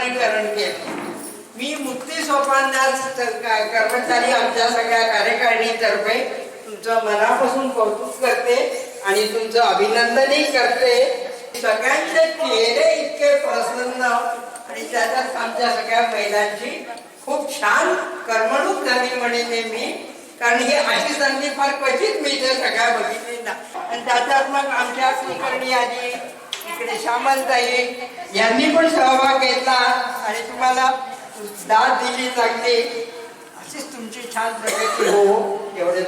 सादरीकरण केलं. मी मुक्ती सोपानदास कर्मचारी आमच्या सगळ्या कार्यकारिणीतर्फे तुमचं मनापासून कौतुक करते आणि तुमचं अभिनंदनही करते. सगळ्यांचे चेहरे इतके प्रसन्न आणि त्याच्यात आमच्या सगळ्या महिलांची खूप छान करमणूक झाली म्हणेन मी, कारण ही अशी संधी फार क्वचित मिळते सगळ्या बघितली. आणि त्याच्यात मग आमच्या कुलकर्णी आजी, इकडे श्यामलताई यांनी पण सहभाग घेतला आणि तुम्हाला दाद दिली चांगली. अशीच तुमची छान प्रगती हो एवढेच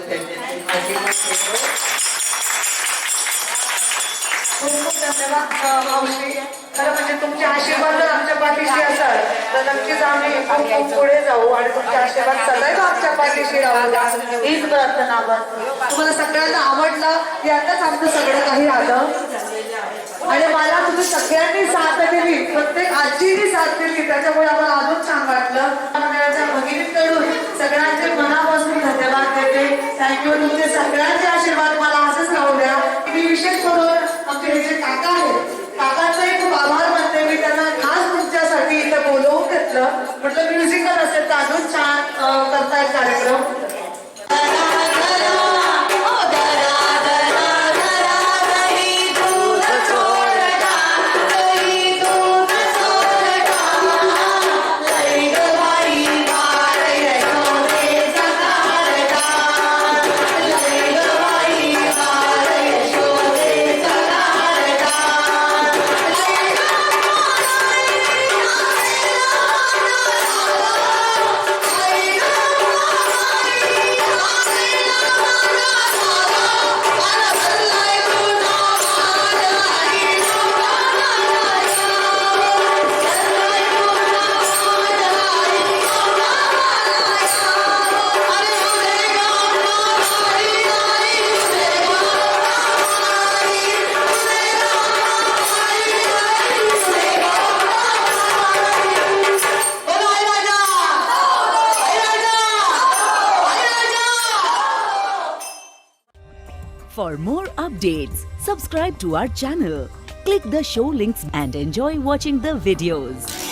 खूप खूप धन्यवाद मावशी. खरं म्हणजे तुमचे आशीर्वाद जर आमच्या पाठीशी असाल तर नक्कीच आम्ही खूप खूप पुढे जाऊ आणि तुमचे आशीर्वाद सदैव आमच्या पाठीशी राहू हीच प्रार्थना करतो. तुम्हाला सगळ्यांना आवडलं यातच आमचं सगळं काही आलं आणि मला तुम्ही सगळ्यांनी साथ दिली, प्रत्येक आजीनी साथ दिली, त्याच्यामुळे आम्हाला अजून छान वाटलं. मंडळाच्या भगिनींकडून सगळ्यांचे मनापासून धन्यवाद देते. थँक्यू. तुमचे सगळ्यांचे आशीर्वाद मला असंच राहू द्या. मी विशेष करून आमचे हे जे काका आहेत काकांचाही खूप आभार मानते. मी त्यांना खास तुमच्यासाठी इथं बोलवून घेतलं, म्हटलं म्युझिकल असेल तर अजून छान करतायत कार्यक्रम. For more updates, subscribe to our channel, click the show links and enjoy watching the videos.